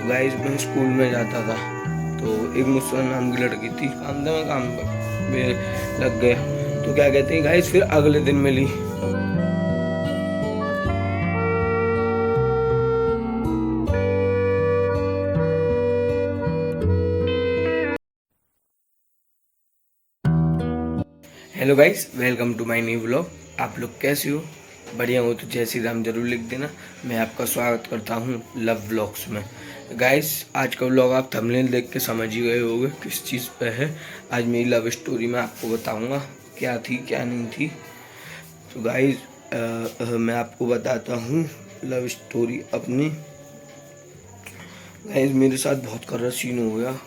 तो गाइस मैं स्कूल में जाता था तो एक मुस्कान नाम की लड़की थी, काम था मैं काम पे लग गया। तो क्या कहते हैं गाइस, फिर अगले दिन मिली। Hello guys, welcome to my new vlog. आप लोग कैसे हो? बढ़िया हो तो जय श्री राम जरूर लिख देना। मैं आपका स्वागत करता हूँ लव व्लॉग्स में। गाइस आज का व्लॉग आप थंबनेल देख के समझ ही गए होंगे किस चीज़ पे है। आज मेरी लव स्टोरी मैं आपको बताऊँगा क्या थी क्या नहीं थी। तो गाइस मैं आपको बताता हूँ लव स्टोरी अपनी। गाइस मेरे साथ बहुत कर्रा सीन हो गया।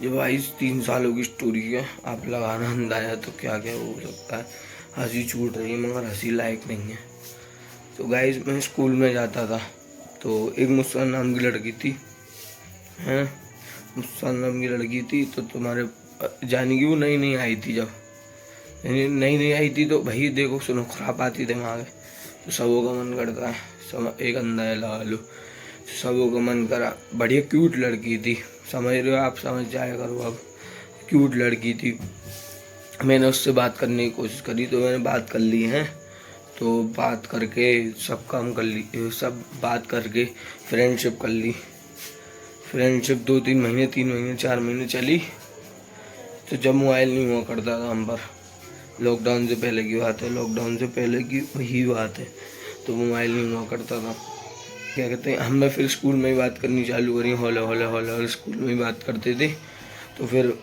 ये भाई 3 सालों की स्टोरी है, आप लगाना अंदाजा तो क्या क्या हो सकता है। हंसी छूट रही है मगर हंसी लायक नहीं है। तो गाइस मैं स्कूल में जाता था तो एक मुस्कान नाम की लड़की थी, हैं मुस्कान नाम की लड़की थी। तो तुम्हारे जाने की वो नई नई आई थी, जब नई नई आई थी तो भाई देखो सुनो खराब आती दिमाग है तो सबों का मन करता है, एक अंदाजा लगा लो। सबों का मन करा, बढ़िया क्यूट लड़की थी, समझ रहे हो आप, समझ जाया करो। अब क्यूट लड़की थी, मैंने उससे बात करने की कोशिश करी तो मैंने बात कर ली है। तो बात करके सब काम कर ली, सब बात करके फ्रेंडशिप कर ली। फ्रेंडशिप 2-3 महीने 3 महीने 4 महीने चली। तो जब मोबाइल नहीं हुआ करता था हम पर, लॉकडाउन से पहले की बात है, लॉकडाउन से पहले की वही बात है। तो मोबाइल नहीं हुआ करता था, क्या कहते हैं, हमने फिर स्कूल में ही बात करनी चालू करी। हौले हौले हौले हौले स्कूल में ही बात करते थे। तो फिर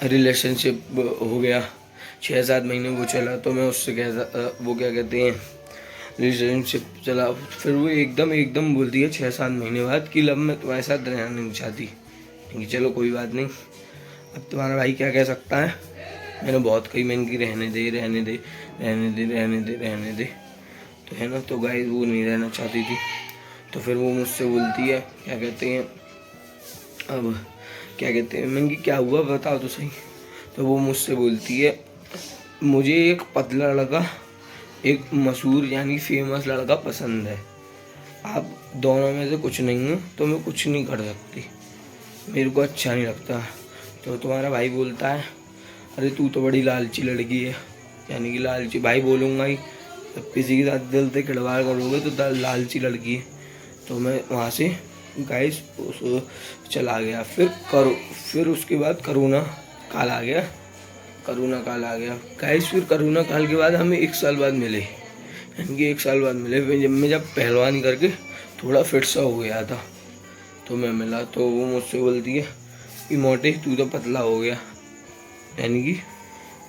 रिलेशनशिप हो गया, 6-7 महीने वो चला। तो मैं उससे वो क्या कहते हैं रिलेशनशिप चला। फिर वो एकदम बोलती है 6-7 महीने बाद कि लब मैं तुम्हारे साथ रहना नहीं चाहती। कि चलो कोई बात नहीं, अब तुम्हारा भाई क्या कह सकता है। मैंने बहुत कही, मैंने कि रहने दे रहने दे रहने दे रहने दे रहने दे, तो है ना। तो गाइस वो नहीं रहना चाहती थी। तो फिर वो मुझसे बोलती है क्या कहते हैं, अब क्या कहते हैं, मैंने कि क्या हुआ बताओ तो सही। तो वो मुझसे बोलती है मुझे एक पतला लड़का, एक मशहूर यानी फेमस लड़का पसंद है। आप दोनों में से कुछ नहीं हो तो मैं कुछ नहीं कर सकती, मेरे को अच्छा नहीं लगता। तो तुम्हारा भाई बोलता है अरे तू तो बड़ी लालची लड़की है, यानी कि लालची भाई बोलूँगा ही, जब किसी के साथ दिल से खिलवाड़ करोगे तो लालची लड़की है। तो मैं वहाँ से गाइस चला गया। फिर उसके बाद करोना काल आ गया। करोना काल आ गया गाइस। फिर करोना काल के बाद हमें 1 साल बाद मिले, यानी कि 1 साल बाद मिले। जब पहलवानी करके थोड़ा फिट सा हो गया था तो मैं मिला। तो वो मुझसे बोलती है कि मोटे तू तो पतला हो गया, यानी कि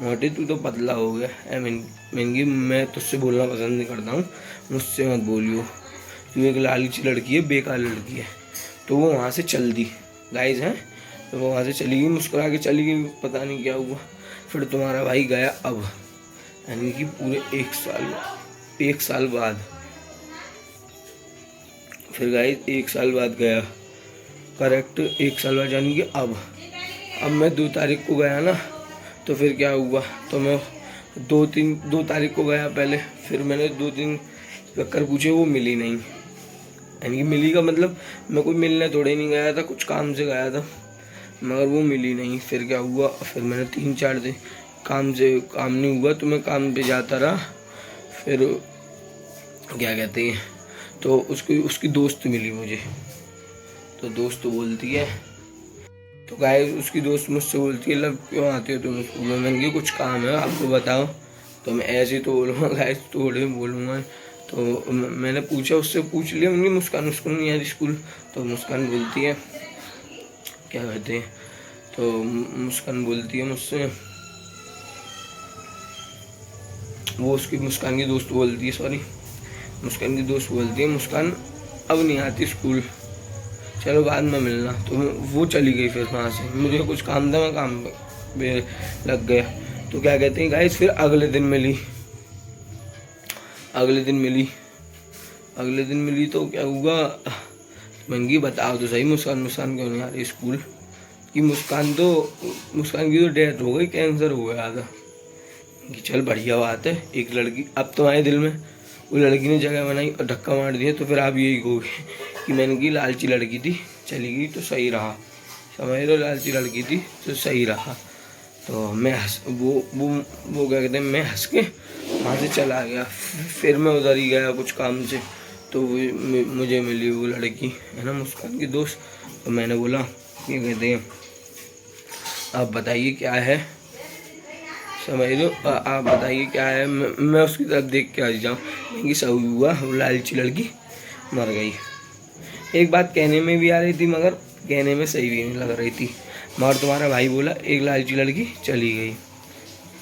मोटे तू तो पतला हो गया। मैंने मैं तुझसे बोलना पसंद नहीं करता हूँ, मुझसे मत बोलियो, तू एक लालची लड़की है, बेकार लड़की है। तो वो वहाँ से चल दी गाइस हैं। तो वो वहाँ से चली गई, मुस्कुरा के चली गई, पता नहीं क्या हुआ। फिर तुम्हारा भाई गया अब, यानी कि पूरे 1 साल बाद। फिर गाइस 1 साल बाद गया, करेक्ट 1 साल बाद, यानी कि अब मैं 2 तारीख को गया ना। तो फिर क्या हुआ, तो मैं 2 तारीख को गया पहले। फिर मैंने 2-3 चक्कर पूछे, वो मिली नहीं। यानी कि मिली का मतलब मैं कोई मिलने थोड़े नहीं गया था, कुछ काम से गया था, मगर वो मिली नहीं। फिर क्या हुआ, फिर मैंने 3-4 दिन काम नहीं हुआ तो मैं काम पे जाता रहा। फिर क्या कहते हैं, तो उसकी दोस्त मिली मुझे। तो दोस्त बोलती है, तो गाइस उसकी दोस्त मुझसे बोलती है लब क्यों आते हो तुम स्कूल में। मैंने कुछ काम है आपको बताओ। तो मैं ऐसे ही तो बोलूँगा गाइस, थोड़े बोलूँगा। तो मैंने पूछा, उससे पूछ लिया, मैंने मुस्कान नहीं आई स्कूल। तो मुस्कान बोलती है क्या कहते हैं, तो मुस्कान बोलती है मुझसे, वो उसकी मुस्कान की दोस्त बोलती है, सॉरी मुस्कान की दोस्त बोलती है मुस्कान अब नहीं आती स्कूल, चलो बाद में मिलना। तो वो चली गई। फिर वहाँ से मुझे कुछ काम था, मैं काम पे लग गया। तो क्या कहते हैं गाइस, फिर अगले दिन मिली तो क्या हुआ, मैंने बताओ तो सही मुस्कान क्यों नहीं आ रही स्कूल। कि मुस्कान की तो डेथ हो गई, कैंसर हो गया था। कि चल बढ़िया बात है, एक लड़की अब तुम्हारे दिल में वो लड़की ने जगह बनाई और धक्का मार दिया। तो फिर आप यही कहोगे कि मैंने की लालची लड़की थी, चली गई तो सही रहा, समझ लो, लालची लड़की थी तो सही रहा। तो मैं वो क्या कहते हैं, मैं हंस के वहाँ से चला गया। फिर मैं उधर ही गया कुछ काम से, तो मुझे मिली वो लड़की, है ना, मुस्कान की दोस्त। तो मैंने बोला ये कहते हैं आप बताइए क्या है, समझ लो, आप बताइए क्या है। मैं उसकी तरफ देख के आ जाऊँ कि सब हुआ, वो लालची लड़की मर गई। एक बात कहने में भी आ रही थी मगर कहने में सही भी नहीं लग रही थी। मगर तुम्हारा भाई बोला एक लालची लड़की चली गई,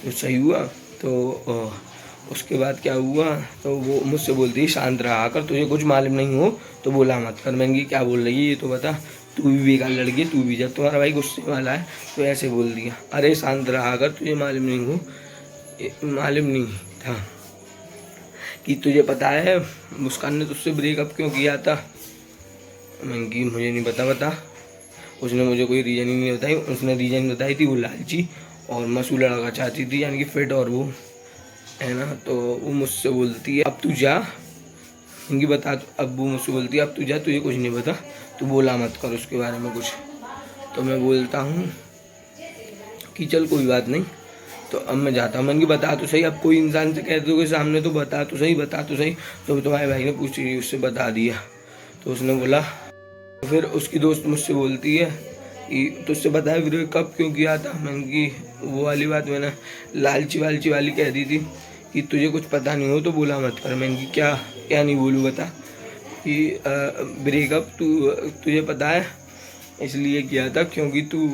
तो सही हुआ। तो उसके बाद क्या हुआ, तो वो मुझसे बोलती है शांत रहा कर, तुझे कुछ मालूम नहीं हो तो बोला मत कर। मैंने क्या बोल रही है ये तो बता, तू भी बेकार लड़की है, तू भी। जब तुम्हारा भाई गुस्से वाला है तो ऐसे बोल दिया, अरे शांत रहा कर, तुझे मालूम नहीं था कि तुझे पता है मुस्कान ने तुझसे ब्रेकअप क्यों किया था। मैंने कि मुझे नहीं पता, बता। उसने मुझे कोई रीज़न ही नहीं बताई। उसने रीज़न बताई थी वो लालची और मसूल लड़का चाहती थी, यानी कि फिट और वो, है ना। तो वो मुझसे बोलती है अब तू जा, इनकी बता। अब वो मुझसे बोलती है अब तू जा, तुझे कुछ नहीं पता, तू बोला मत कर उसके बारे में कुछ। तो मैं बोलता हूँ कि चल कोई बात नहीं, तो अब मैं जाता हूँ। मैंने कि बता तो सही, अब कोई इंसान से कह दोगे सामने तो बता तो सही, बता तो सही। तो तुम्हारे भाई ने पूछी, उससे बता दिया। तो उसने बोला, फिर उसकी दोस्त मुझसे बोलती है कि तुझसे बताया ब्रेकअप क्यों किया था। मैंने कि वो वाली बात मैंने लालची वाली कह दी थी कि तुझे कुछ पता नहीं हो तो बोला मत कर। मैंने कि क्या नहीं बोलूँ बता, कि ब्रेकअप तुझे पता है इसलिए किया था क्योंकि तू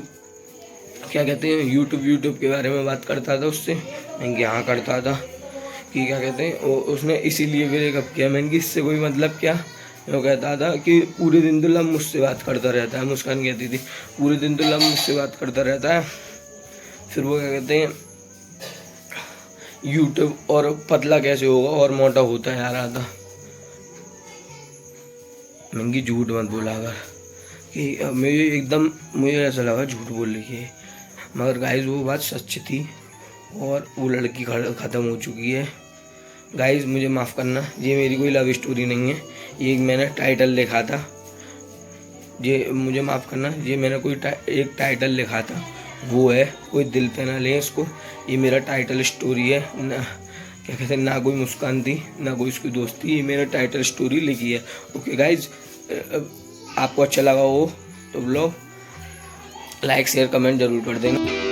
क्या कहते हैं यूट्यूब के बारे में बात करता था उससे। मैंने कि हाँ करता था, कि क्या कहते हैं उसने इसीलिए ब्रेकअप किया। मैंने कि इससे कोई मतलब क्या। वो कहता था कि पूरे दिन तो लव मुझसे बात करता रहता है। मुस्कान कहती थी पूरे दिन तो लव मुझसे बात करता रहता है। फिर वो क्या कहते हैं यूट्यूब और पतला कैसे होगा और मोटा होता है यार था। मैंने कि झूठ मत बोला अगर, कि मुझे ऐसा लगा झूठ बोल रही है, मगर गाइस वो बात सच थी और वो लड़की ख़त्म हो चुकी है। गाइस मुझे माफ़ करना, ये मेरी कोई लव स्टोरी नहीं है, ये मैंने टाइटल लिखा था। ये मुझे माफ़ करना, ये मैंने एक टाइटल लिखा था, वो है, कोई दिल पे ना ले इसको। ये मेरा टाइटल स्टोरी है ना, क्या कहते हैं, ना कोई मुस्कान थी ना कोई उसकी दोस्त थी, ये मेरा टाइटल स्टोरी लिखी है। ओके गाइज, आपको अच्छा लगा हो तो ब्लॉग लाइक शेयर कमेंट जरूर कर देना।